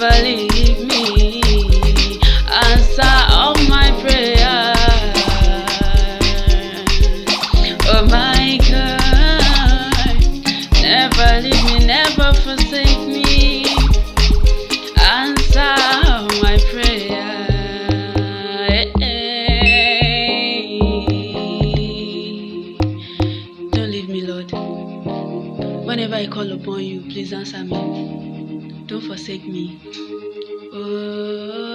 never leave me. Answer all my prayers. Oh my God, never leave me, never forsake me. Answer all my prayers. Don't leave me, Lord. Whenever I call upon you, please answer me. Don't forsake me. Oh.